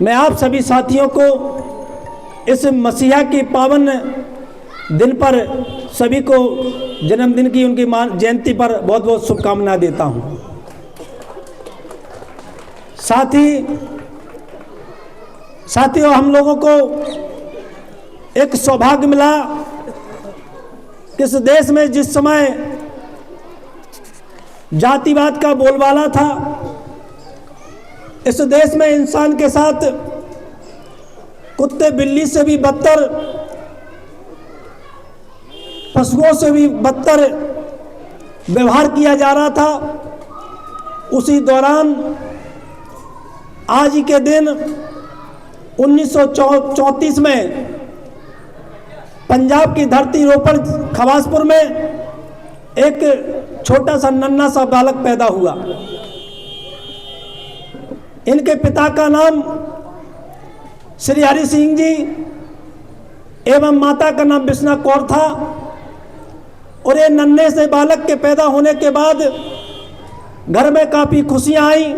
मैं आप सभी साथियों को इस मसीहा की पावन दिन पर सभी को जन्मदिन की उनकी जयंती पर बहुत बहुत शुभकामनाएं देता हूं। साथियों, हम लोगों को एक सौभाग्य मिला कि इस देश में जिस समय जातिवाद का बोलबाला था, इस देश में इंसान के साथ कुत्ते बिल्ली से भी बदतर, पशुओं से भी बदतर व्यवहार किया जा रहा था। उसी दौरान आज के दिन 1934 में पंजाब की धरती रोपड़ खवासपुर में एक छोटा सा नन्हा सा बालक पैदा हुआ। इनके पिता का नाम श्री हरि सिंह जी एवं माता का नाम बिस्ना कौर था। और ये नन्हे से बालक के पैदा होने के बाद घर में काफ़ी खुशियां आई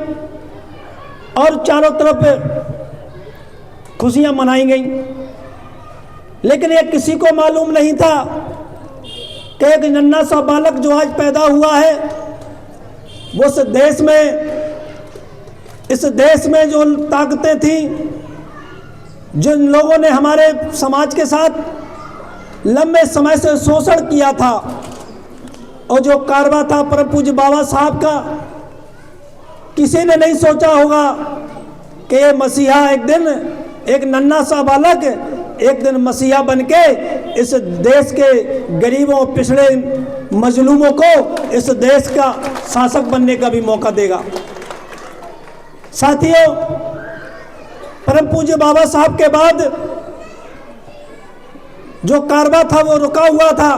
और चारों तरफ खुशियां मनाई गई। लेकिन ये किसी को मालूम नहीं था कि एक नन्हा सा बालक जो आज पैदा हुआ है वो इस देश में जो ताकतें थी, जिन लोगों ने हमारे समाज के साथ लंबे समय से शोषण किया था और जो कारवा था परम पूज्य बाबा साहब का, किसी ने नहीं सोचा होगा कि ये मसीहा एक दिन, एक नन्हा सा बालक एक दिन मसीहा बनके इस देश के गरीबों, पिछड़े, मजलूमों को इस देश का शासक बनने का भी मौका देगा। साथियों, परम पूज्य बाबा साहब के बाद जो कारवा था वो रुका हुआ था,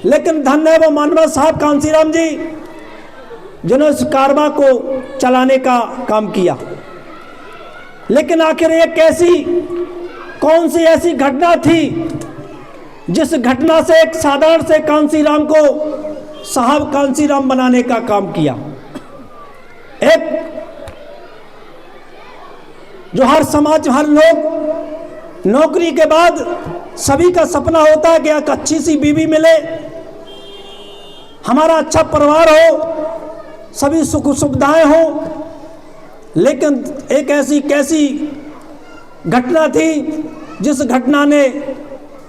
लेकिन धन्य है वो मानवा साहब कांसीराम जी जिन्होंने इस कारवा को चलाने का काम किया। लेकिन आखिर ये कौन सी ऐसी घटना थी जिस घटना से एक साधारण से कांसीराम को साहब कांसीराम बनाने का काम किया। एक जो हर लोग नौकरी के बाद सभी का सपना होता है कि एक अच्छी सी बीवी मिले, हमारा अच्छा परिवार हो, सभी सुख सुविधाएं हो। लेकिन एक कैसी घटना थी जिस घटना ने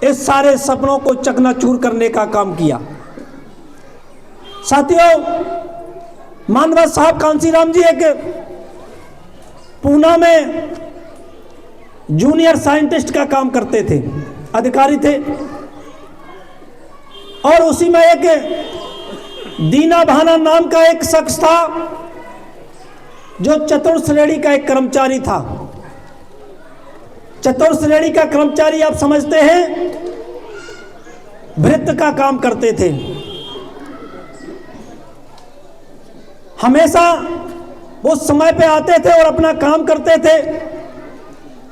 इस सारे सपनों को चकनाचूर करने का काम किया। साथियों, मानवा साहब कांसीराम जी एक पूना में जूनियर साइंटिस्ट का काम करते थे, अधिकारी थे। और उसी में एक दीना भाना नाम का एक शख्स था जो चतुर्थ श्रेणी का एक कर्मचारी था। चतुर्थ श्रेणी का कर्मचारी आप समझते हैं, भृत्य का काम करते थे। हमेशा वो समय पे आते थे और अपना काम करते थे।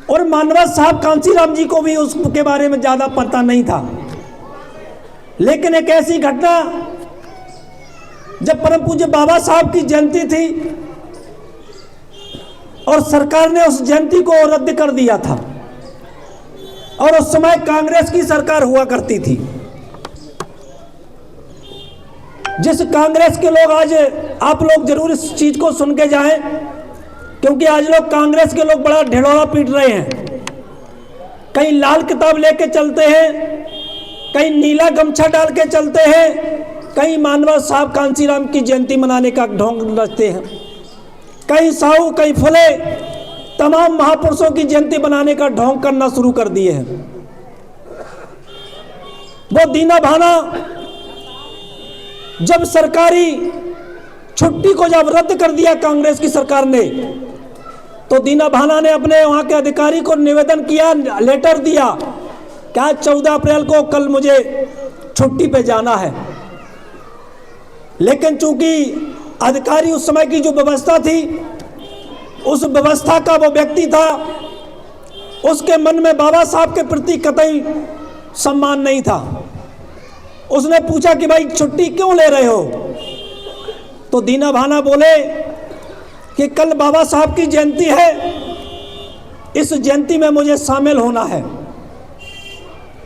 और मानवा साहब कांसीराम जी को भी उसके बारे में ज्यादा पता नहीं था। लेकिन एक ऐसी घटना, जब परम पूज्य बाबा साहब की जयंती थी और सरकार ने उस जयंती को रद्द कर दिया था, और उस समय कांग्रेस की सरकार हुआ करती थी। जिस कांग्रेस के लोग, आज आप लोग जरूर इस चीज को सुन के जाएं, क्योंकि आज लोग कांग्रेस के लोग बड़ा ढिढोरा पीट रहे हैं। कहीं लाल किताब लेके चलते हैं, कहीं नीला गमछा डाल के चलते हैं, कहीं मानवा साहब कांसीराम की जयंती मनाने का ढोंग रचते हैं, कहीं साहू, कहीं फुले, तमाम महापुरुषों की जयंती बनाने का ढोंग करना शुरू कर दिए हैं। वो दीना भाना जब सरकारी छुट्टी को जब रद्द कर दिया कांग्रेस की सरकार ने, तो दीना भाना ने अपने वहां के अधिकारी को निवेदन किया, लेटर दिया, क्या 14 अप्रैल को कल मुझे छुट्टी पे जाना है। लेकिन चूंकि अधिकारी उस समय की जो व्यवस्था थी, उस व्यवस्था का वो व्यक्ति था, उसके मन में बाबा साहब के प्रति कतई सम्मान नहीं था। उसने पूछा कि भाई छुट्टी क्यों ले रहे हो? तो दीना भाना बोले कि कल बाबा साहब की जयंती है इस जयंती में मुझे शामिल होना है।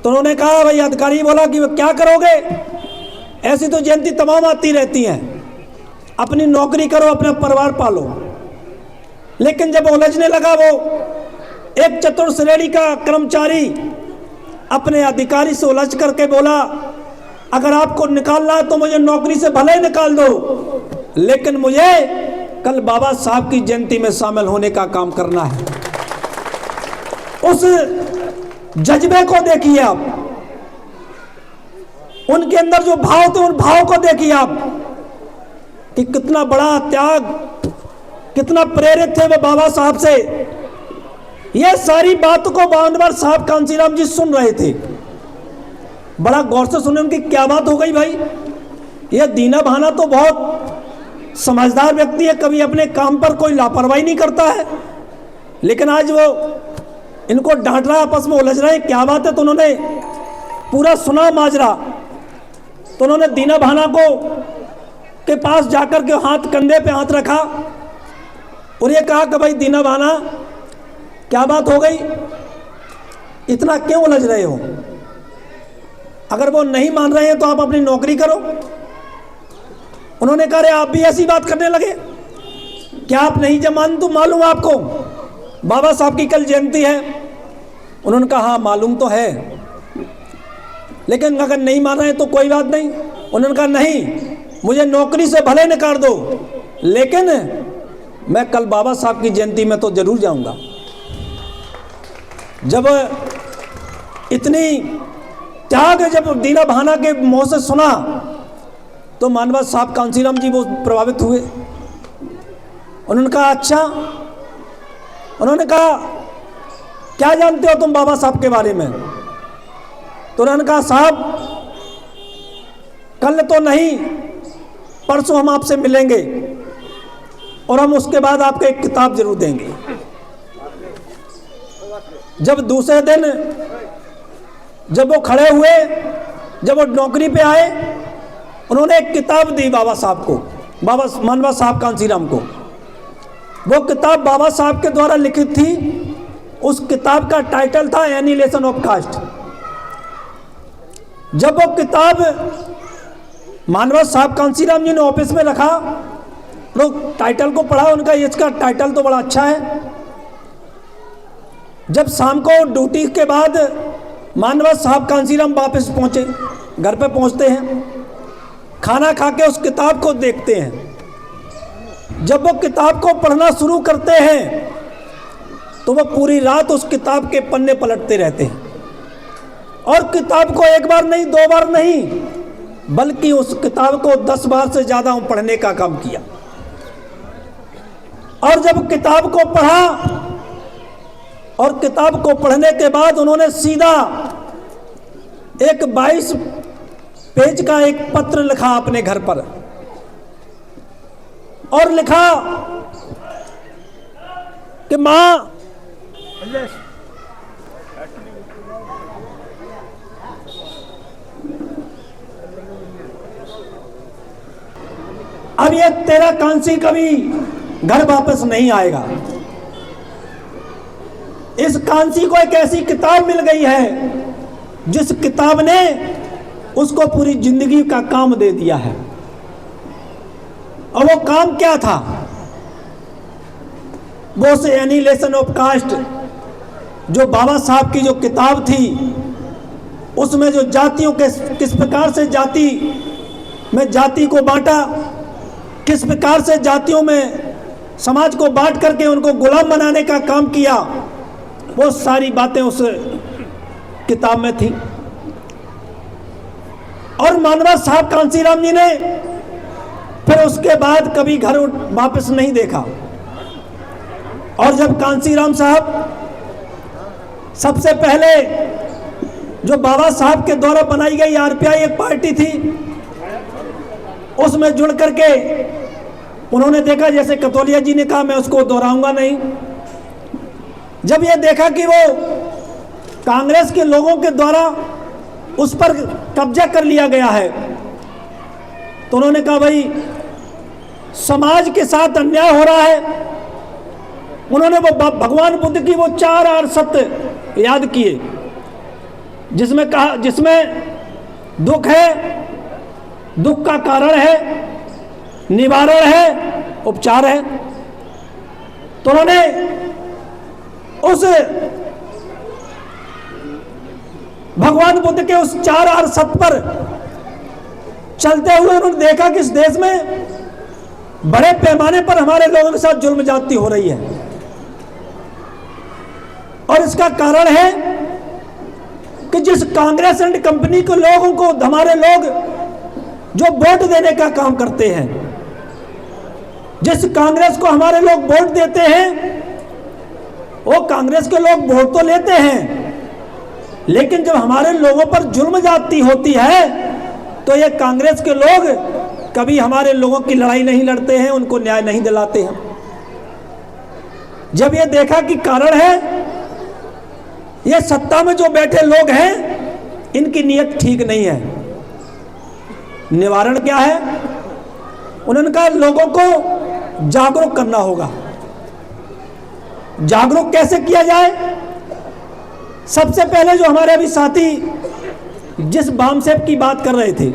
तो उन्होंने कहा, भाई अधिकारी बोला कि क्या करोगे, ऐसी तो जयंती तमाम आती रहती हैं, अपनी नौकरी करो, अपना परिवार पालो। लेकिन जब उलझने लगा वो एक चतुर श्रेणी का कर्मचारी अपने अधिकारी से उलझ करके बोला, अगर आपको निकालना है तो मुझे नौकरी से भले ही निकाल दो, लेकिन मुझे कल बाबा साहब की जयंती में शामिल होने का काम करना है। उस जज्बे को देखिए आप, उनके अंदर जो भाव थे उन भाव को देखिए आप कि कितना बड़ा त्याग, कितना प्रेरित थे वो बाबा साहब से। ये सारी बातों को बावनवार साहब कांसीराम जी सुन रहे थे, बड़ा गौर से सुने। उनकी क्या बात हो गई भाई, ये दीना भाना तो बहुत समझदार व्यक्ति है, कभी अपने काम पर कोई लापरवाही नहीं करता है, लेकिन आज वो इनको डांट रहा है, आपस में उलझ रहे हैं, क्या बात है। तो उन्होंने पूरा सुना माजरा। तो उन्होंने दीना भाना को के पास जाकर के हाथ कंधे पे हाथ रखा और ये कहा कि भाई दीना भाना, क्या बात हो गई, इतना क्यों उलझ रहे हो? अगर वो नहीं मान रहे हैं तो आप अपनी नौकरी करो। उन्होंने कहा, आप भी ऐसी बात करने लगे, क्या आप नहीं जब मान, तो मालूम आपको बाबा साहब की कल जयंती है? उन्होंने कहा, हाँ मालूम तो है, लेकिन अगर नहीं मान रहे हैं तो कोई बात नहीं। उन्होंने कहा, नहीं, मुझे नौकरी से भले निकाल दो, लेकिन मैं कल बाबा साहब की जयंती में तो जरूर जाऊंगा। जब इतनी त्याग जब दीना भाना के मुंह से सुना तो मानवा साहब कांसीराम जी वो प्रभावित हुए। उन्होंने कहा, अच्छा। उन्होंने कहा, क्या जानते हो तुम बाबा साहब के बारे में? तो उन्होंने कहा, साहब कल तो नहीं, परसों हम आपसे मिलेंगे और हम उसके बाद आपको एक किताब जरूर देंगे। जब दूसरे दिन जब वो खड़े हुए, जब वो नौकरी पे आए, उन्होंने एक किताब दी बाबा साहब को, बाबा मानवा साहब कांसीराम को। वो किताब बाबा साहब के द्वारा लिखित थी। उस किताब का टाइटल था एनिहिलेशन ऑफ कास्ट। जब वो किताब मानवा साहब कांसीराम जी ने ऑफिस में रखा, लोग टाइटल को पढ़ा, उनका इसका टाइटल तो बड़ा अच्छा है। जब शाम को ड्यूटी के बाद मानवा साहब कांसीराम वापस पहुंचे, घर पे पहुंचते हैं, खाना खा के उस किताब को देखते हैं। जब वो किताब को पढ़ना शुरू करते हैं तो वो पूरी रात उस किताब के पन्ने पलटते रहते हैं, और किताब को एक बार नहीं, दो बार नहीं, बल्कि उस किताब को 10 बार से ज़्यादा पढ़ने का काम किया। और जब किताब को पढ़ा और किताब को पढ़ने के बाद उन्होंने सीधा एक 22 पेज का एक पत्र लिखा अपने घर पर, और लिखा कि मां, अब ये तेरा कांसी कभी घर वापस नहीं आएगा। इस कांसी को एक ऐसी किताब मिल गई है जिस किताब ने उसको पूरी जिंदगी का काम दे दिया है। और वो काम क्या था? वो से एनिहिलेशन ऑफ कास्ट, जो बाबा साहब की जो किताब थी, उसमें जो जातियों के किस प्रकार से जाति में जाति को बांटा, किस प्रकार से जातियों में समाज को बांट करके उनको गुलाम बनाने का काम किया, वो सारी बातें उस किताब में थी। और मानवा साहब कांसीराम जी ने फिर उसके बाद कभी घर वापस नहीं देखा। और जब कांसीराम साहब सबसे पहले जो बाबा साहब के द्वारा बनाई गई आरपीआई एक पार्टी थी, उसमें जुड़ करके उन्होंने देखा, जैसे कतौलिया जी ने कहा, मैं उसको दोहराऊंगा नहीं, जब ये देखा कि वो कांग्रेस के लोगों के द्वारा उस पर कब्जा कर लिया गया है, तो उन्होंने कहा, भाई समाज के साथ अन्याय हो रहा है, उन्होंने वो भगवान बुद्ध की वो 4 आर्य सत्य याद किए, जिसमें दुख है, दुख का कारण है, निवारण है, उपचार है। तो उन्होंने उस भगवान बुद्ध के उस 4 आर्य सत्य पर चलते हुए उन्होंने देखा कि इस देश में बड़े पैमाने पर हमारे लोगों के साथ जुल्म ज्यादती हो रही है, और इसका कारण है कि जिस कांग्रेस एंड कंपनी के लोगों को हमारे लोग जो वोट देने का काम करते हैं, जिस कांग्रेस को हमारे लोग वोट देते हैं, वो कांग्रेस के लोग वोट तो लेते हैं, लेकिन जब हमारे लोगों पर जुल्म ज्यादती होती है तो ये कांग्रेस के लोग कभी हमारे लोगों की लड़ाई नहीं लड़ते हैं, उनको न्याय नहीं दिलाते हैं। जब ये देखा कि कारण है ये सत्ता में जो बैठे लोग हैं इनकी नीयत ठीक नहीं है, निवारण क्या है? उन्होंने कहा लोगों को जागरूक करना होगा। जागरूक कैसे किया जाए? सबसे पहले जो हमारे अभी साथी जिस बामसेब की बात कर रहे थे,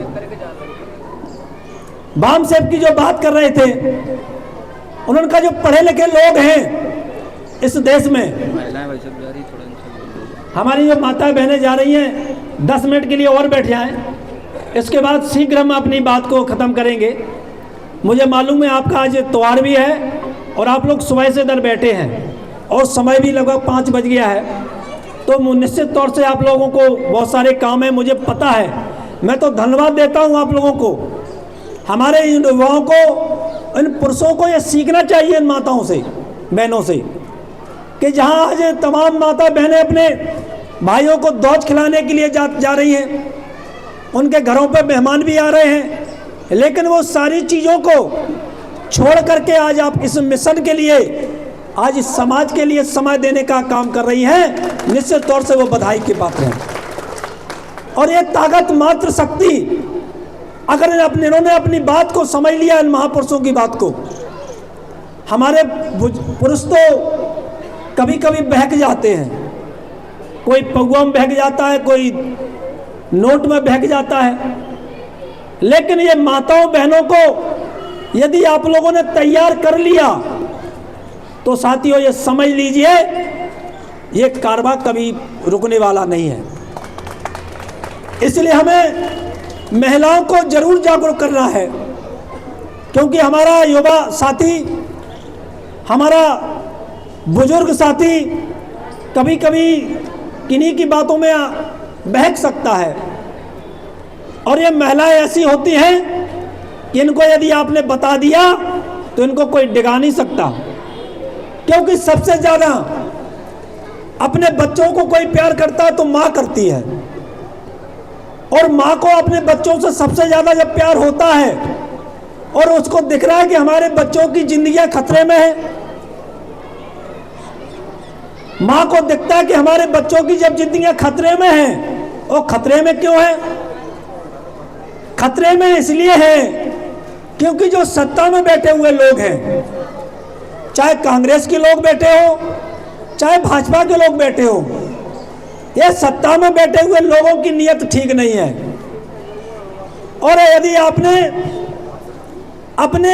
बामसेब की जो बात कर रहे थे, उन्होंने कहा जो पढ़े लिखे लोग हैं इस देश में, हमारी जो माताएं बहनें जा रही हैं 10 मिनट के लिए और बैठ जाएं, इसके बाद शीघ्र हम अपनी बात को ख़त्म करेंगे। मुझे मालूम है आपका आज त्योहार भी है और आप लोग सुबह से इधर बैठे हैं और समय भी लगभग 5 बज गया है, तो निश्चित तौर से आप लोगों को बहुत सारे काम है, मुझे पता है। मैं तो धन्यवाद देता हूं आप लोगों को, हमारे इन युवाओं को, इन पुरुषों को ये सीखना चाहिए इन माताओं से, बहनों से, कि जहां आज तमाम माता बहनें अपने भाइयों को दूध खिलाने के लिए जा रही हैं, उनके घरों पर मेहमान भी आ रहे हैं, लेकिन वो सारी चीज़ों को छोड़ करके आज आप इस मिशन के लिए, आज इस समाज के लिए समय देने का काम कर रही हैं, निश्चित तौर से वो बधाई के पात्र हैं। और ये ताकत मात्र शक्ति, अगर इन्होंने अपनी बात को समझ लिया, इन महापुरुषों की बात को, हमारे पुरुष तो कभी कभी बहक जाते हैं, कोई पौवा में बहक जाता है, कोई नोट में बहक जाता है, लेकिन ये माताओं बहनों को यदि आप लोगों ने तैयार कर लिया तो साथियों ये समझ लीजिए ये कारवां कभी रुकने वाला नहीं है। इसलिए हमें महिलाओं को जरूर जागरूक करना है, क्योंकि हमारा युवा साथी, हमारा बुजुर्ग साथी कभी कभी किन्हीं की बातों में बहक सकता है, और ये महिलाएं ऐसी होती हैं कि इनको यदि आपने बता दिया तो इनको कोई डिगा नहीं सकता, क्योंकि सबसे ज़्यादा अपने बच्चों को कोई प्यार करता है तो माँ करती है, और माँ को अपने बच्चों से सबसे ज़्यादा जब प्यार होता है और उसको दिख रहा है कि हमारे बच्चों की जिंदगियां खतरे में है, माँ को दिखता है कि हमारे बच्चों की जब जिंदगियां खतरे में हैं, और खतरे में क्यों है? खतरे में इसलिए है क्योंकि जो सत्ता में बैठे हुए लोग हैं, चाहे कांग्रेस के लोग बैठे हो, चाहे भाजपा के लोग बैठे हो, ये सत्ता में बैठे हुए लोगों की नीयत ठीक नहीं है। और यदि आपने अपने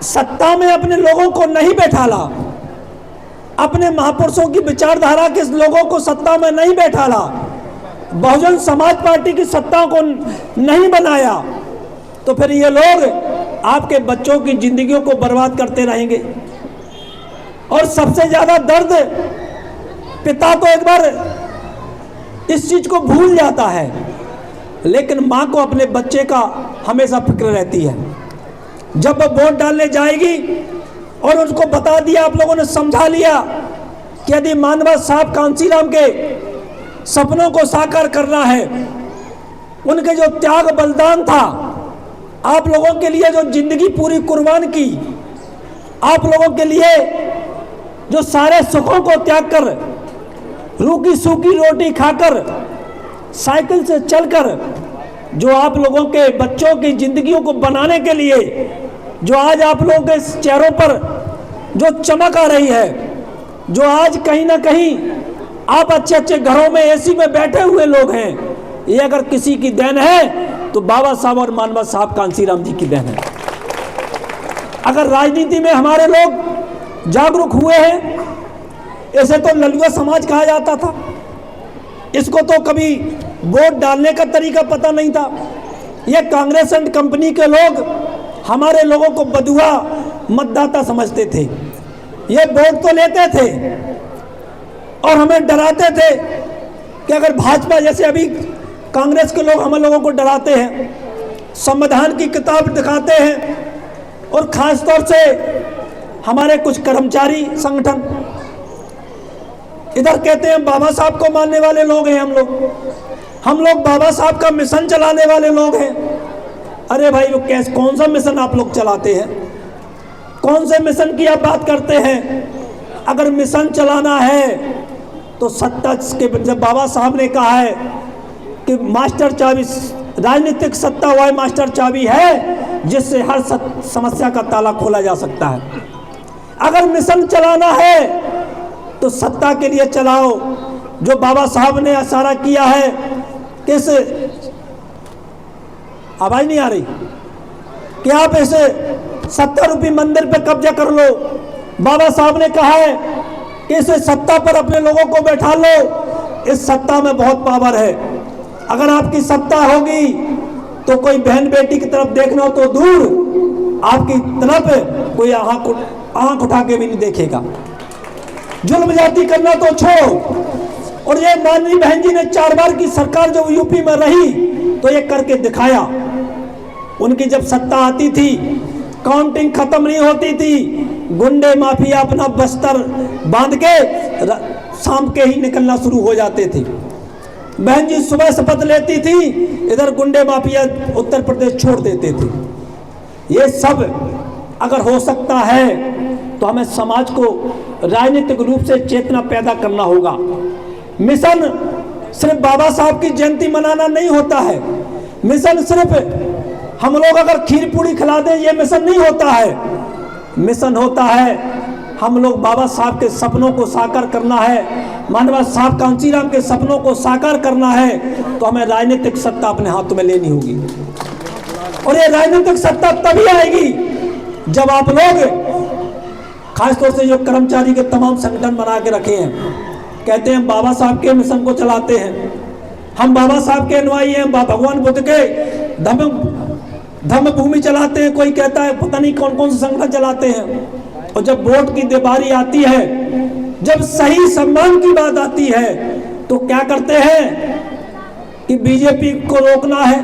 सत्ता में अपने लोगों को नहीं बैठाला, अपने महापुरुषों की विचारधारा के लोगों को सत्ता में नहीं बैठाला, बहुजन समाज पार्टी की सत्ता को नहीं बनाया, तो फिर ये लोग आपके बच्चों की जिंदगियों को बर्बाद करते रहेंगे। और सबसे ज्यादा दर्द, पिता तो एक बार इस चीज को भूल जाता है, लेकिन माँ को अपने बच्चे का हमेशा फिक्र रहती है। जब वो वोट डालने जाएगी और उसको बता दिया, आप लोगों ने समझा लिया कि यदि मानवत साहब कांसीराम के सपनों को साकार करना है, उनके जो त्याग बलिदान था, आप लोगों के लिए जो जिंदगी पूरी कुर्बान की, आप लोगों के लिए जो सारे सुखों को त्याग कर, रूखी सूखी रोटी खाकर, साइकिल से चलकर, जो आप लोगों के बच्चों की जिंदगियों को बनाने के लिए जो आज आप लोगों के चेहरों पर जो चमक आ रही है, जो आज कहीं ना कहीं आप अच्छे अच्छे घरों में एसी में बैठे हुए लोग हैं, ये अगर किसी की देन है तो बाबा साहब और मानवा साहब कांसीराम जी की देन है। अगर राजनीति में हमारे लोग जागरूक हुए हैं, ऐसे तो ललुआ समाज कहा जाता था, इसको तो कभी वोट डालने का तरीका पता नहीं था। ये कांग्रेस एंड कंपनी के लोग हमारे लोगों को बदुआ मतदाता समझते थे। ये वोट तो लेते थे और हमें डराते थे कि अगर भाजपा, जैसे अभी कांग्रेस के लोग हम लोगों को डराते हैं, संविधान की किताब दिखाते हैं, और खास तौर से हमारे कुछ कर्मचारी संगठन इधर कहते हैं बाबा साहब को मानने वाले लोग हैं हम लोग बाबा साहब का मिशन चलाने वाले लोग हैं। अरे भाई, वो कैसे, कौन सा मिशन आप लोग चलाते हैं? कौन से मिशन की आप बात करते हैं? अगर मिशन चलाना है तो सत्ता के, जब बाबा साहब ने कहा है कि मास्टर चाबी, राजनीतिक सत्ता वह मास्टर चाबी है जिससे हर समस्या का ताला खोला जा सकता है। अगर मिशन चलाना है तो सत्ता के लिए चलाओ, जो बाबा साहब ने इशारा किया है कि इस, आवाज नहीं आ रही, कि आप ऐसे 70 रुपये मंदिर पे कब्जा कर लो। बाबा साहब ने कहा है कि इसे सत्ता पर अपने लोगों को बैठा लो, इस सत्ता में बहुत पावर है। अगर आपकी सत्ता होगी तो कोई बहन बेटी की तरफ देखना हो तो दूर, आपकी तरफ कोई आंख उठा के भी नहीं देखेगा। जुल्म जाति करना तो छोड़ो। और ये माननीय बहन जी ने 4 बार की सरकार जब यूपी में रही तो ये करके दिखाया। उनकी जब सत्ता आती थी, काउंटिंग खत्म नहीं होती थी, गुंडे माफिया अपना बस्तर बांध के शाम के ही निकलना शुरू हो जाते थे। बहन जी सुबह शपथ लेती थी, इधर गुंडे माफिया उत्तर प्रदेश छोड़ देते थे। ये सब अगर हो सकता है तो हमें समाज को राजनीतिक रूप से चेतना पैदा करना होगा। मिशन सिर्फ बाबा साहब की जयंती मनाना नहीं होता है। मिशन सिर्फ हम लोग अगर खीर पूरी खिला दें, ये मिशन नहीं होता है। मिशन होता है हम लोग बाबा साहब के सपनों को साकार करना है, मानवा साहब कांसीराम के सपनों को साकार करना है, तो हमें राजनीतिक सत्ता अपने हाथों में लेनी होगी। और ये राजनीतिक सत्ता तभी आएगी जब आप लोग, खासतौर से जो कर्मचारी के तमाम संगठन बना के रखे हैं, कहते हैं बाबा साहब के मिशन को चलाते हैं, हम बाबा साहब के अनुयायी हैं, भगवान बुद्ध के धम्म भूमि चलाते हैं, कोई कहता है पता नहीं कौन कौन से संगठन चलाते हैं। और जब वोट की बारी आती है, जब सही सम्मान की बात आती है, तो क्या करते हैं कि बीजेपी को रोकना है,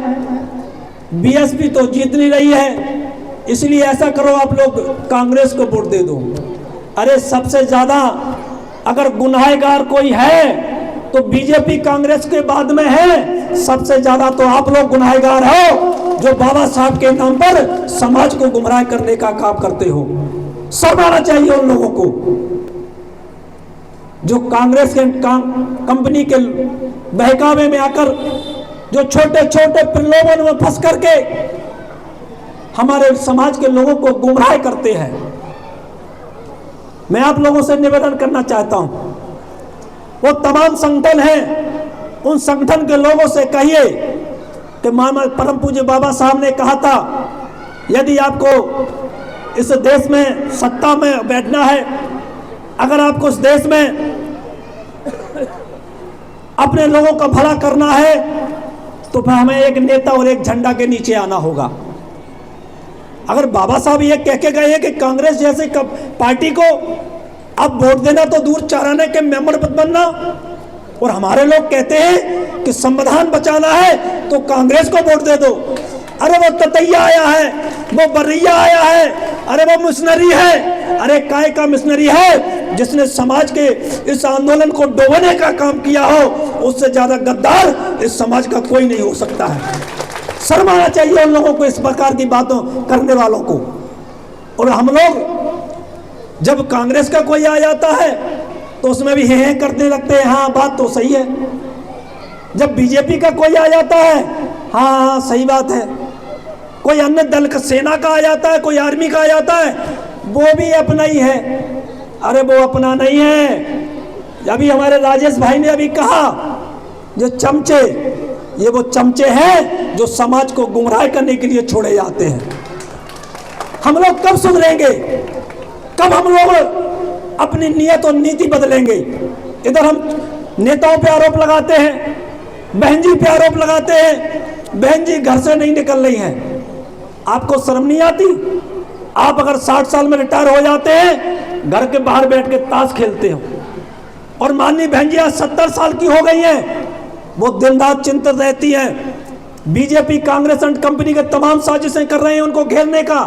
बीएसपी तो जीत नहीं रही है, इसलिए ऐसा करो आप लोग कांग्रेस को वोट दे दो। अरे सबसे ज्यादा अगर गुनाहगार कोई है तो बीजेपी कांग्रेस के बाद में है, सबसे ज्यादा तो आप लोग गुनाहगार हो जो बाबा साहब के नाम पर समाज को गुमराह करने का काम करते हो। सब आना चाहिए उन लोगों को जो कांग्रेस के कंपनी के बहकावे में आकर, जो छोटे छोटे प्रलोभन में फंस करके हमारे समाज के लोगों को गुमराह करते हैं। मैं आप लोगों से निवेदन करना चाहता हूं, वो तमाम संगठन हैं, उन संगठन के लोगों से कहिए कि मानव परम पूज्य बाबा साहब ने कहा था, यदि आपको इस देश में सत्ता में बैठना है, अगर आपको इस देश में अपने लोगों का भला करना है, तो फिर हमें एक नेता और एक झंडा के नीचे आना होगा। अगर बाबा साहब ये कह के गए हैं कि कांग्रेस जैसे पार्टी को अब वोट देना तो दूर, 4 आने के मेंबर बनना, और हमारे लोग कहते हैं कि संविधान बचाना है तो कांग्रेस को वोट दे दो। अरे वो ततैया आया है, वो बर्रिया आया है, अरे वो मिशनरी है। अरे काय का मिशनरी है जिसने समाज के इस आंदोलन को डुबोने का काम किया हो, उससे ज्यादा गद्दार इस समाज का कोई नहीं हो सकता है। शर्म आना चाहिए उन लोगों को, इस प्रकार की बातों करने वालों को। और हम लोग जब कांग्रेस का कोई आ जाता है तो उसमें भी हे करने लगते हैं, हाँ बात तो सही है। जब बीजेपी का कोई आ जाता है, हाँ सही बात है। कोई अन्य दल का, सेना का आ जाता है, कोई आर्मी का आ जाता है, वो भी अपना ही है। अरे वो अपना नहीं है। अभी हमारे राजेश भाई ने अभी कहा, जो चमचे, ये वो चमचे हैं जो समाज को गुमराह करने के लिए छोड़े जाते हैं। हम लोग कब सुधरेंगे? कब हम लोग अपनी नियत और नीति बदलेंगे? इधर हम नेताओं पे आरोप लगाते हैं, बहन जी पे आरोप लगाते हैं, बहन जी घर से नहीं निकल रही हैं। आपको शर्म नहीं आती? आप अगर 60 साल में रिटायर हो जाते हैं, घर के बाहर बैठ के ताश खेलते हो, और माननीय बहन जी आज 70 साल की हो गई हैं, वो दिन रात चिंतित रहती हैं। बीजेपी, कांग्रेस एंड कंपनी के तमाम साजिशें कर रहे हैं उनको घेरने का।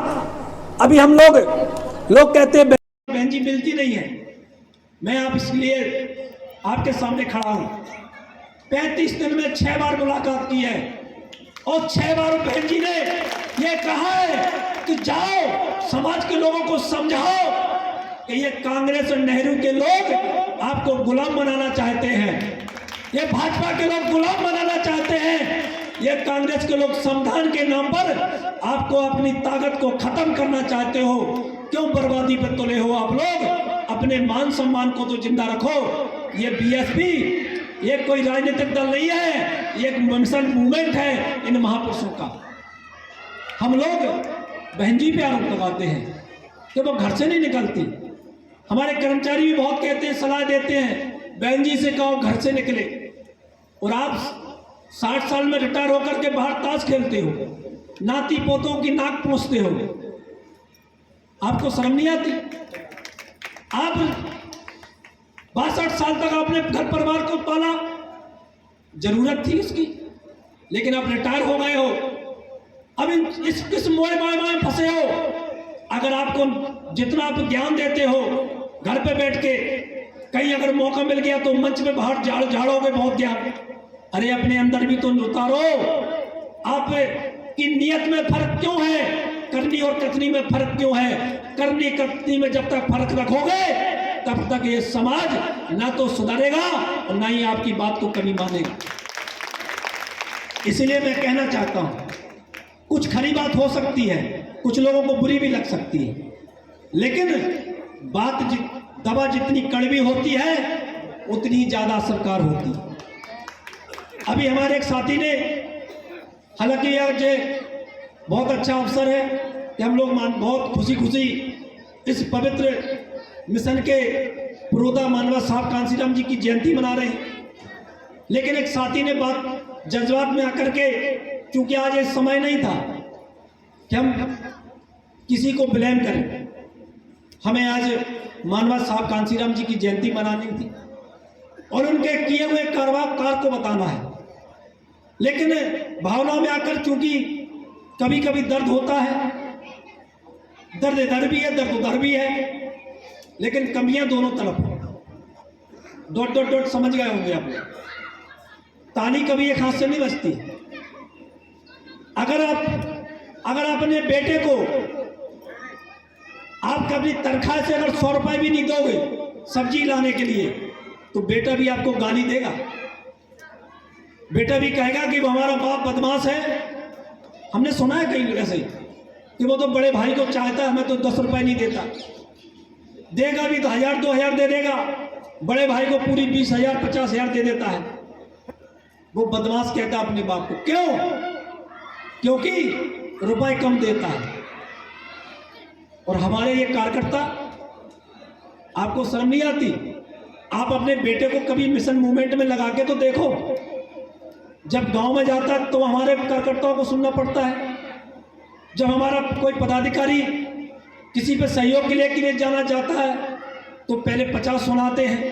अभी हम लोग कहते हैं बहन जी मिलती नहीं है। मैं आप इसलिए आपके सामने खड़ा हूं। 35 दिन में 6 बार मुलाकात की है, और 6 बार बहन जी ने ये कहा है कि जाओ समाज के लोगों को समझाओ कि ये कांग्रेस और नेहरू के लोग आपको गुलाम बनाना चाहते हैं, ये भाजपा के लोग गुलाम बनाना चाहते हैं, ये कांग्रेस के लोग संविधान के नाम पर आपको अपनी ताकत को खत्म करना चाहते हो। क्यों बर्बादी पे तुले हो आप लोग? अपने मान सम्मान को तो जिंदा रखो। ये बीएसपी ये कोई राजनीतिक दल नहीं है, ये एक मिशन मूवमेंट है इन महापुरुषों का। हम लोग बहन जी पे आरोप लगाते हैं कि वो घर से नहीं निकलती। हमारे कर्मचारी भी बहुत कहते हैं, सलाह देते हैं, बहन जी से कहो घर से निकले, और आप 60 साल में रिटायर होकर के बाहर ताश खेलते हो, नाती पोतों की नाक पोंछते हो। आपको शर्म नहीं आती? आप 62 साल तक आपने घर परिवार को पाला, जरूरत थी इसकी, लेकिन आप रिटायर हो गए हो। अब इस मोह माया में फंसे हो। अगर आपको जितना आप ज्ञान देते हो घर पे बैठ के, कहीं अगर मौका मिल गया तो मंच में बाहर झाड़ोगे बहुत ज्ञान। अरे अपने अंदर भी तो उतारो। आप की नियत में फर्क क्यों है? करनी और कथनी में फर्क क्यों है? करनी कथनी में जब तक फर्क रखोगे तब तक ये समाज ना तो सुधरेगा और ना ही आपकी बात को कभी मानेगा। इसलिए मैं कहना चाहता हूं, कुछ खरी बात हो सकती है, कुछ लोगों को बुरी भी लग सकती है, लेकिन दवा जितनी कड़वी होती है उतनी ज्यादा असरकार होती है। अभी हमारे एक साथी ने, हालांकि आज बहुत अच्छा अवसर है कि हम लोग बहुत खुशी खुशी इस पवित्र मिशन के पुरोधा मानवा साहब कांसीराम जी की जयंती मना रहे हैं, लेकिन एक साथी ने बात जज्बात में आकर के, क्योंकि आज ये समय नहीं था कि हम किसी को ब्लेम करें, हमें आज मानवा साहब कांसीराम जी की जयंती मनानी थी और उनके किए हुए कार को बताना है। लेकिन भावना में आकर, चूंकि कभी कभी दर्द होता है, दर्द इधर भी है, दर्द उधर भी है, लेकिन कमियां दोनों तरफ है। डॉट डॉट डॉट समझ गए होंगे आप। ताली कभी एक हाथ से नहीं बजती। अगर आप अपने बेटे को, आप कभी तनख्वाह से अगर 100 रुपए भी नहीं दोगे सब्जी लाने के लिए, तो बेटा भी आपको गाली देगा। बेटा भी कहेगा कि वो हमारा बाप बदमाश है। हमने सुना है कई ऐसे कि वो तो बड़े भाई को चाहता है, हमें तो 10 रुपए नहीं देता। देगा भी तो 1000 2000 दे देगा, बड़े भाई को पूरी 20,000 50,000 दे देता है। वो बदमाश कहता है अपने बाप को। क्यों? क्योंकि रुपए कम देता है। और हमारे ये कार्यकर्ता, आपको शर्म नहीं आती? आप अपने बेटे को कभी मिशन मूवमेंट में लगा के तो देखो। जब गांव में जाता है तो हमारे कार्यकर्ताओं को सुनना पड़ता है। जब हमारा कोई पदाधिकारी किसी पे सहयोग के लिए जाना चाहता है तो पहले 50 सुनाते हैं,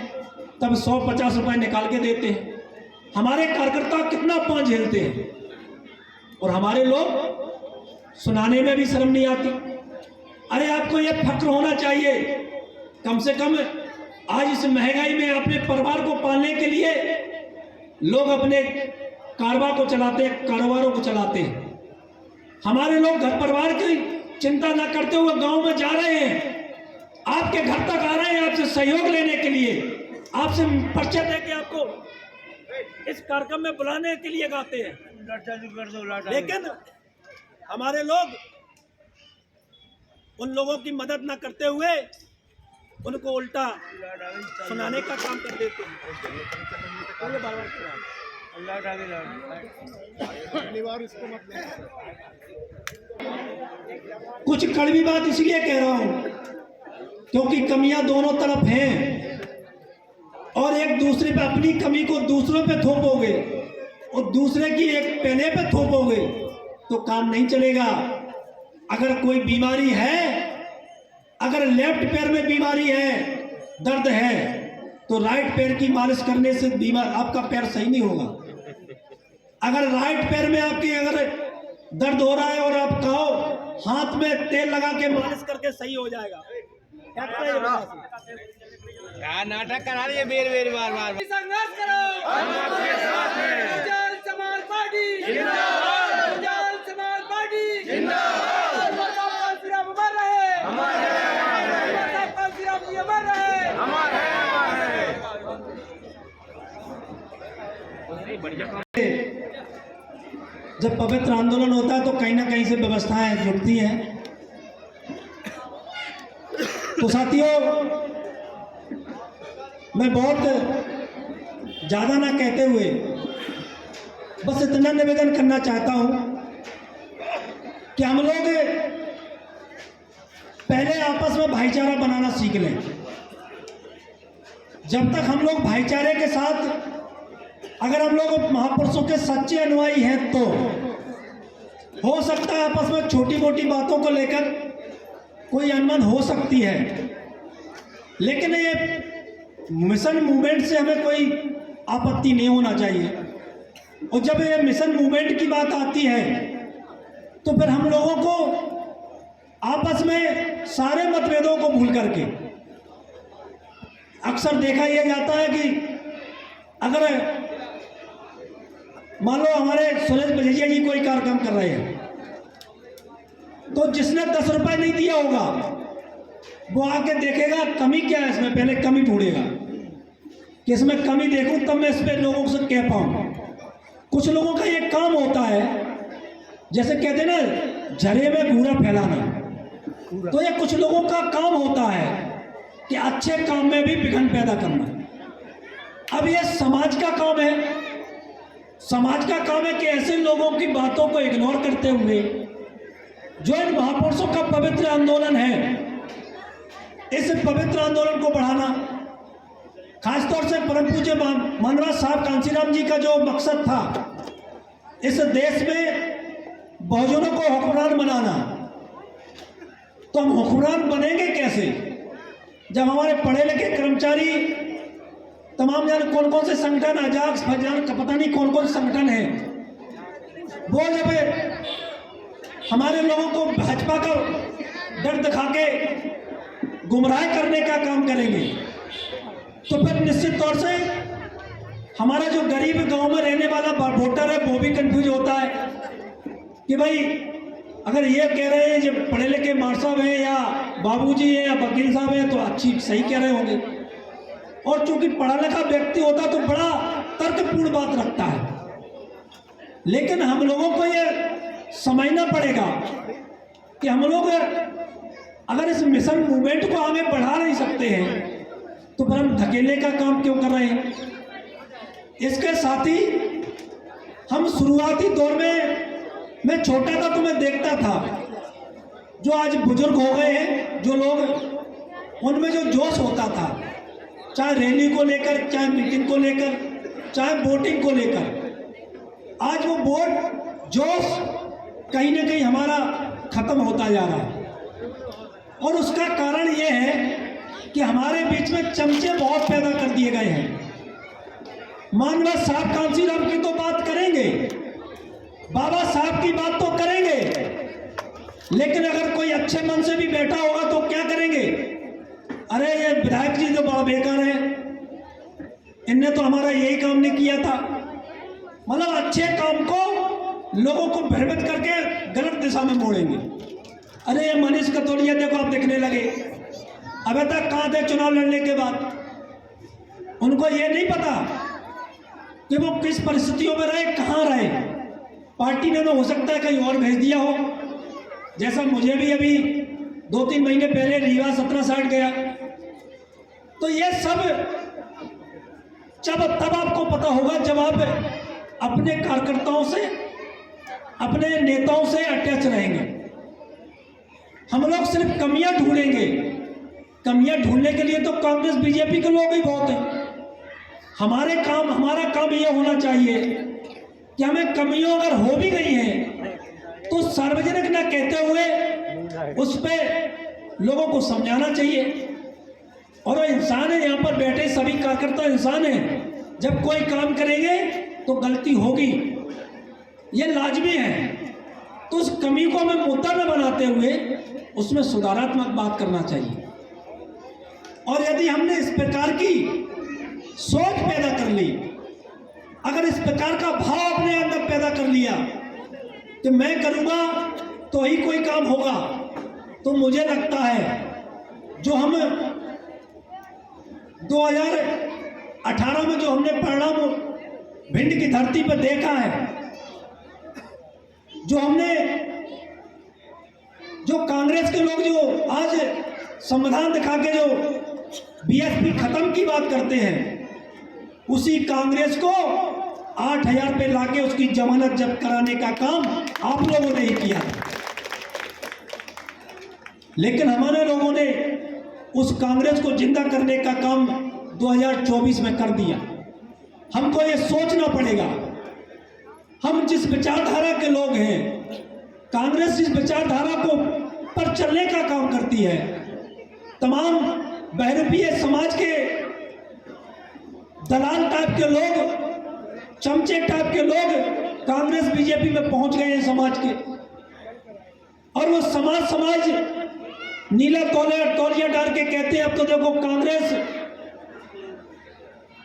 तब 150 रुपए निकाल के देते हैं। हमारे कार्यकर्ता कितना पांव झेलते हैं, और हमारे लोग सुनाने में भी शर्म नहीं आती। अरे आपको यह फक्र होना चाहिए, कम से कम आज इस महंगाई में अपने परिवार को पालने के लिए लोग अपने कारोबारों को चलाते हैं। हमारे लोग घर परिवार की चिंता न करते हुए गांव में जा रहे हैं, आपके घर तक आ रहे हैं आपसे सहयोग लेने के लिए, आपसे परिचय देके आपको इस कार्यक्रम में बुलाने के लिए गाते हैं। लेकिन हमारे लोग उन लोगों की मदद न करते हुए उनको उल्टा सुनाने का काम कर देते हैं। कुछ कड़वी बात इसलिए कह रहा हूं क्योंकि कमियां दोनों तरफ हैं, और एक दूसरे पे अपनी कमी को दूसरों पे थोपोगे और दूसरे की एक पहले पे थोपोगे तो काम नहीं चलेगा। अगर कोई बीमारी है, अगर लेफ्ट पैर में बीमारी है, दर्द है, तो राइट पैर की मालिश करने से बीमार आपका पैर सही नहीं होगा। अगर राइट पैर में आपकी अगर दर्द हो रहा है और आप कहो हाथ में तेल लगा के मालिश करके सही हो जाएगा। क्या नाटक करा रही है बेर बेर बार बार। संघर्ष करो, हम आपके साथ हैं। बहुजन समाज पार्टी जिंदाबाद, बहुजन समाज पार्टी जिंदाबाद। सिर्फ अमर रहे, अमर है, सिर्फ अमर रहे, अमर है, जब पवित्र आंदोलन होता है तो कहीं ना कहीं से व्यवस्थाएं जुड़ती हैं। तो साथियों, मैं बहुत ज़्यादा ना कहते हुए बस इतना निवेदन करना चाहता हूं कि हम लोग पहले आपस में भाईचारा बनाना सीख लें। जब तक हम लोग भाईचारे के साथ, अगर हम लोग महापुरुषों के सच्चे अनुयायी हैं तो हो सकता है आपस में छोटी मोटी बातों को लेकर कोई अनबन हो सकती है, लेकिन ये मिशन मूवमेंट से हमें कोई आपत्ति नहीं होना चाहिए। और जब ये मिशन मूवमेंट की बात आती है तो फिर हम लोगों को आपस में सारे मतभेदों को भूल करके, अक्सर देखा यह जाता है कि अगर मान लो हमारे सुरेश बजेजिया जी कोई कार्यक्रम कर रहे हैं तो जिसने 10 रुपए नहीं दिया होगा वो आके देखेगा कमी क्या है इसमें, पहले कमी ढूंढेगा कि इसमें कमी देखूं तब मैं इस पर लोगों से कह पाऊं। कुछ लोगों का ये काम होता है, जैसे कहते हैं ना झरे में घूरा फैलाना, तो ये कुछ लोगों का काम होता है कि अच्छे काम में भी विघन पैदा करना। अब ये समाज का काम है, समाज का काम है कि ऐसे लोगों की बातों को इग्नोर करते हुए जो इन महापुरुषों का पवित्र आंदोलन है, इस पवित्र आंदोलन को बढ़ाना। खासतौर से परम पूज्य मानवराज साहब कांसीराम जी का जो मकसद था, इस देश में बहुजनों को हुक्मरान बनाना। तो हम हुक्मरान बनेंगे कैसे जब हमारे पढ़े लिखे कर्मचारी तमाम जान कौन कौन से संगठन, अजाक्स फजान पता नहीं कौन कौन संगठन है, वो जब हमारे लोगों को भाजपा का डर दिखा के गुमराह करने का काम करेंगे तो फिर निश्चित तौर से हमारा जो गरीब गांव में रहने वाला वोटर है वो भी कंफ्यूज होता है कि भाई अगर ये कह रहे हैं जब पढ़े लिखे मार साहब हैं या बाबूजी हैं या वकील साहब हैं तो अच्छी सही कह रहे होंगे, और चूंकि पढ़ा लिखा व्यक्ति होता तो बड़ा तर्कपूर्ण बात रखता है। लेकिन हम लोगों को ये समझना पड़ेगा कि हम लोग अगर इस मिशन मूवमेंट को आगे बढ़ा नहीं सकते हैं तो फिर हम धकेलने का काम क्यों कर रहे हैं। इसके साथ ही हम शुरुआती दौर में, मैं छोटा था तो मैं देखता था जो आज बुजुर्ग हो गए हैं जो लोग, उनमें जो जोश होता था, चाहे रैली को लेकर, चाहे मीटिंग को लेकर, चाहे वोटिंग को लेकर, आज वो वोट जोश कहीं ना कहीं हमारा खत्म होता जा रहा है। और उसका कारण ये है कि हमारे बीच में चमचे बहुत पैदा कर दिए गए हैं। मानवराज साहब कांसीराम की तो बात करेंगे, बाबा साहब की बात तो करेंगे, लेकिन अगर कोई अच्छे मन से भी बैठा होगा तो क्या करेंगे, अरे ये विधायक जी तो बड़ा बेकार है, इनने तो हमारा यही काम नहीं किया था। मतलब अच्छे काम को लोगों को भ्रमित करके गलत दिशा में मोड़ेंगे। अरे ये मनीष कतोलिया देखो आप दिखने लगे, अबे तक कहाँ थे चुनाव लड़ने के बाद? उनको ये नहीं पता कि वो किस परिस्थितियों में रहे, कहाँ रहे। पार्टी ने तो हो सकता है कहीं और भेज दिया हो, जैसा मुझे भी अभी 2-3 महीने पहले रीवा 1760 गया। तो ये सब तब आपको पता होगा जब आप अपने कार्यकर्ताओं से, अपने नेताओं से अटैच रहेंगे। हम लोग सिर्फ कमियां ढूंढेंगे। कमियां ढूंढने के लिए तो कांग्रेस बीजेपी के लोग ही बहुत हैं। हमारा काम ये होना चाहिए कि हमें कमियों अगर हो भी गई हैं तो सार्वजनिक न कहते हुए उस पर लोगों को समझाना चाहिए। और वो इंसान है, यहाँ पर बैठे सभी कार्यकर्ता इंसान हैं। जब कोई काम करेंगे तो गलती होगी, ये लाजमी है। तो उस कमी को हमें मुद्दा न बनाते हुए उसमें सुधारात्मक बात करना चाहिए। और यदि हमने इस प्रकार की सोच पैदा कर ली, अगर इस प्रकार का भाव अपने अंदर पैदा कर लिया कि मैं करूँगा तो ही कोई काम होगा, तो मुझे लगता है जो हम 2018 में जो हमने परिणाम भिंड की धरती पर देखा है, जो कांग्रेस के लोग जो आज संविधान दिखा के जो बीएसपी खत्म की बात करते हैं, उसी कांग्रेस को 8,000 पे लाके उसकी जमानत जब्त कराने का काम आप लोगों ने ही किया। लेकिन हमारे लोगों ने उस कांग्रेस को जिंदा करने का काम 2024 में कर दिया। हमको ये सोचना पड़ेगा, हम जिस विचारधारा के लोग हैं, कांग्रेस जिस विचारधारा को पर चलने का काम करती है, तमाम बहरूपीय समाज के दलाल टाइप के लोग, चमचे टाइप के लोग कांग्रेस बीजेपी में पहुंच गए हैं समाज के। और वो समाज नीला तौलिया डाल के कहते हैं अब तो देखो कांग्रेस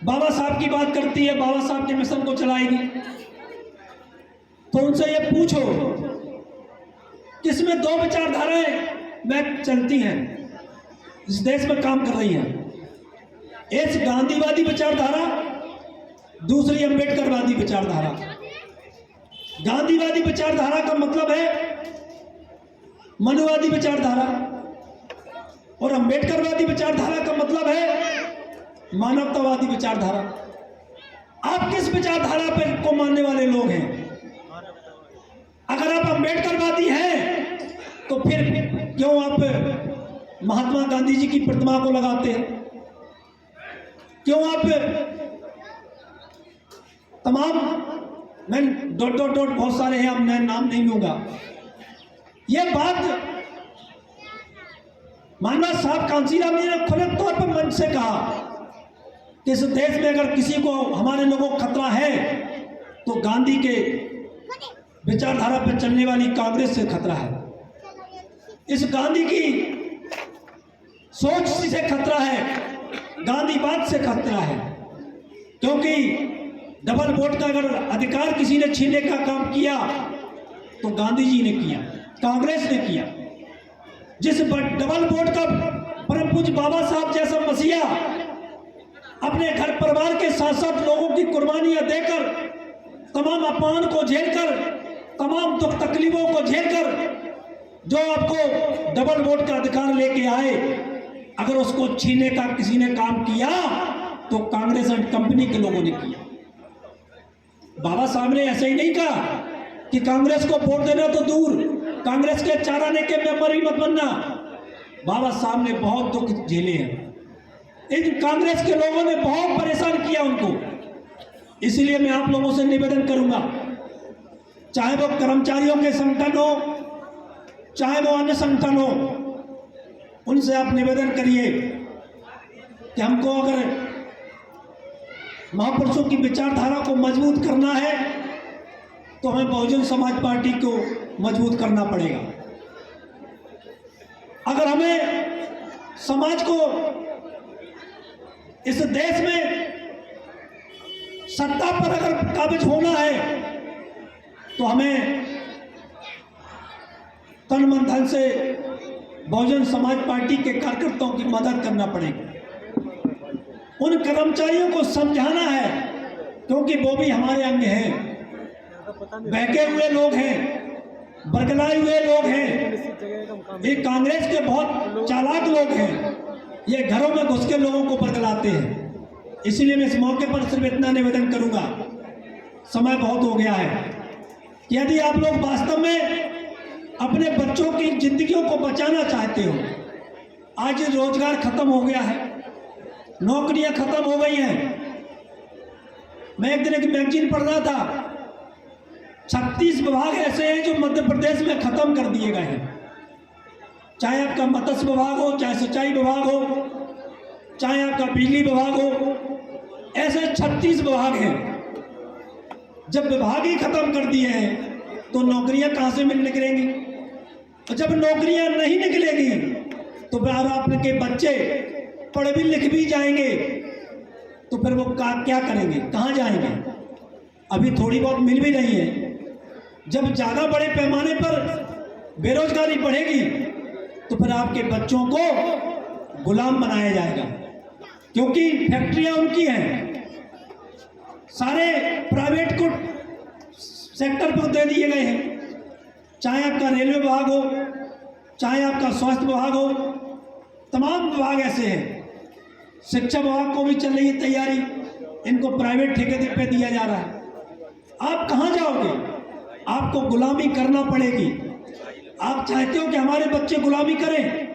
बाबा साहब की बात करती है, बाबा साहब के मिशन को चलाएगी। तो उनसे ये पूछो किसमें दो विचारधाराएं में चलती हैं, इस देश में काम कर रही हैं। एक गांधीवादी विचारधारा, दूसरी अंबेडकरवादी विचारधारा। गांधीवादी विचारधारा का मतलब है मनुवादी विचारधारा, और अंबेडकरवादी विचारधारा का मतलब है मानवतावादी विचारधारा। आप किस विचारधारा पर को मानने वाले लोग हैं? अगर आप अंबेडकरवादी हैं तो फिर क्यों आप महात्मा गांधी जी की प्रतिमा को लगाते हैं? क्यों आप तमाम, मैं डॉट बहुत सारे हैं, अब मैं नाम नहीं लूंगा। ये बात मानव साहब कांसीराम जी ने खुले तौर पर मंच से कहा कि इस देश में अगर किसी को, हमारे लोगों को खतरा है तो गांधी के विचारधारा पर चलने वाली कांग्रेस से खतरा है। इस गांधी की सोच से खतरा है, गांधीवाद से खतरा है। क्योंकि डबल वोट का अगर अधिकार किसी ने छीनने का काम किया तो गांधी जी ने किया, कांग्रेस ने किया। जिस डबल वोट का परम पूज्य बाबा साहब जैसा मसीहा अपने घर परिवार के साथ साथ लोगों की कुर्बानियां देकर, तमाम अपमान को झेलकर, तमाम दुख तकलीफों को झेलकर जो आपको डबल वोट का अधिकार लेके आए, अगर उसको छीनने का किसी ने काम किया तो कांग्रेस एंड कंपनी के लोगों ने किया। बाबा साहब ने ऐसे ही नहीं कहा कि कांग्रेस को वोट देना तो दूर, कांग्रेस के 4 आने के मेंबर भी मत बनना। बाबा साहब ने बहुत दुख झेले हैं, इन कांग्रेस के लोगों ने बहुत परेशान किया उनको। इसलिए मैं आप लोगों से निवेदन करूंगा, चाहे वो कर्मचारियों के संगठन हो, चाहे वो अन्य संगठन हो, उनसे आप निवेदन करिए कि हमको अगर महापुरुषों की विचारधारा को मजबूत करना है तो हमें बहुजन समाज पार्टी को मजबूत करना पड़ेगा। अगर हमें समाज को इस देश में सत्ता पर अगर काबिज होना है तो हमें तन मन धन से बहुजन समाज पार्टी के कार्यकर्ताओं की मदद करना पड़ेगी। उन कर्मचारियों को समझाना है, क्योंकि वो भी हमारे अंग हैं, बहके हुए लोग हैं। बरगलाए हुए लोग हैं, ये कांग्रेस के बहुत चालाक लोग हैं, ये घरों में घुस के लोगों को बरगलाते हैं। इसलिए मैं इस मौके पर सिर्फ इतना निवेदन करूंगा, समय बहुत हो गया है, यदि आप लोग वास्तव में अपने बच्चों की जिंदगियों को बचाना चाहते हो, आज रोजगार खत्म हो गया है, नौकरियां खत्म हो गई हैं। मैं एक दिन एक मैगजीन पढ़ रहा था, 36 विभाग ऐसे हैं जो मध्य प्रदेश में खत्म कर दिए गए हैं, चाहे आपका मत्स्य विभाग हो, चाहे सिंचाई विभाग हो, चाहे आपका बिजली विभाग हो, ऐसे 36 विभाग हैं। जब विभाग ही खत्म कर दिए हैं तो नौकरियां कहाँ से मिल निकलेंगी, और जब नौकरियां नहीं निकलेंगी तो फिर आपके बच्चे पढ़ भी लिख भी जाएंगे तो फिर वो क्या करेंगे, कहाँ जाएंगे। अभी थोड़ी बहुत मिल भी रही है, जब ज़्यादा बड़े पैमाने पर बेरोजगारी बढ़ेगी तो फिर आपके बच्चों को गुलाम बनाया जाएगा, क्योंकि फैक्ट्रियां उनकी हैं, सारे प्राइवेट को सेक्टर पर दे दिए गए हैं। चाहे आपका रेलवे विभाग हो, चाहे आपका स्वास्थ्य विभाग हो, तमाम विभाग ऐसे हैं। शिक्षा विभाग को भी चल रही है तैयारी, इनको प्राइवेट ठेके पे दिया जा रहा है। आप कहाँ जाओगे, आपको गुलामी करना पड़ेगी। आप चाहते हो कि हमारे बच्चे गुलामी करें?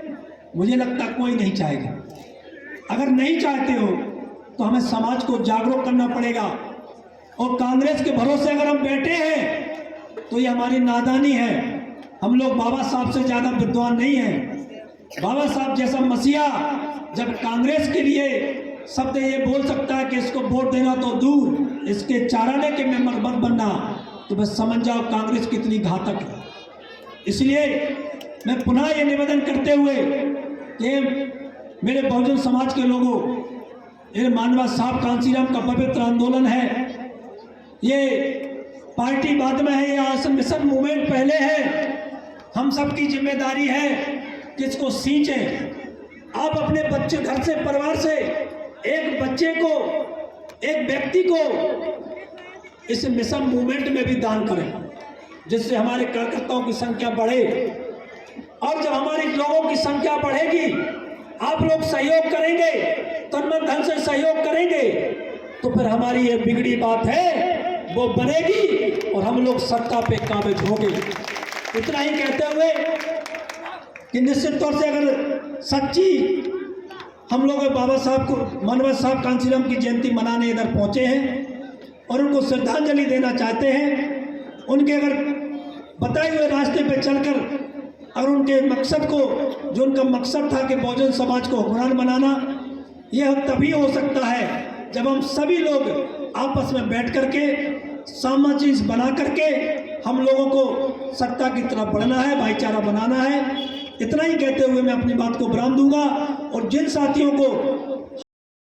मुझे लगता कोई नहीं चाहेगा। अगर नहीं चाहते हो तो हमें समाज को जागरूक करना पड़ेगा, और कांग्रेस के भरोसे अगर हम बैठे हैं तो ये हमारी नादानी है। हम लोग बाबा साहब से ज़्यादा विद्वान नहीं हैं। बाबा साहब जैसा मसीहा जब कांग्रेस के लिए शब्द ये बोल सकता है कि इसको वोट देना तो दूर, इसके चाराने के मेंबर मत बनना, तो बस समझ जाओ कांग्रेस कितनी घातक है। इसलिए मैं पुनः ये निवेदन करते हुए कि मेरे बहुजन समाज के लोगों, ये मानवा साहब कांसीराम का पवित्र आंदोलन है, ये पार्टी बाद में है, ये मिशन मूवमेंट पहले है। हम सबकी जिम्मेदारी है कि इसको सींचें। आप अपने बच्चे, घर से, परिवार से एक बच्चे को, एक व्यक्ति को इस मिशन मूवमेंट में भी दान करें, जिससे हमारे कार्यकर्ताओं की संख्या बढ़े। और जब हमारे लोगों की संख्या बढ़ेगी, आप लोग सहयोग करेंगे, तन मन धन से सहयोग करेंगे, तो फिर हमारी ये बिगड़ी बात है वो बनेगी और हम लोग सत्ता पे काबिज होंगे। इतना ही कहते हुए कि निश्चित तौर से अगर सच्ची हम लोग बाबा साहब को, मानवा साहब कांसीराम की जयंती मनाने इधर पहुंचे हैं और उनको श्रद्धांजलि देना चाहते हैं, उनके अगर बताए हुए रास्ते पे चलकर अगर उनके मकसद को, जो उनका मकसद था कि बहुजन समाज को हुक्मरान बनाना, यह तभी हो सकता है जब हम सभी लोग आपस में बैठ करके सामंजस्य बना करके हम लोगों को सत्ता की तरफ बढ़ना है, भाईचारा बनाना है। इतना ही कहते हुए मैं अपनी बात को विराम दूंगा, और जिन साथियों को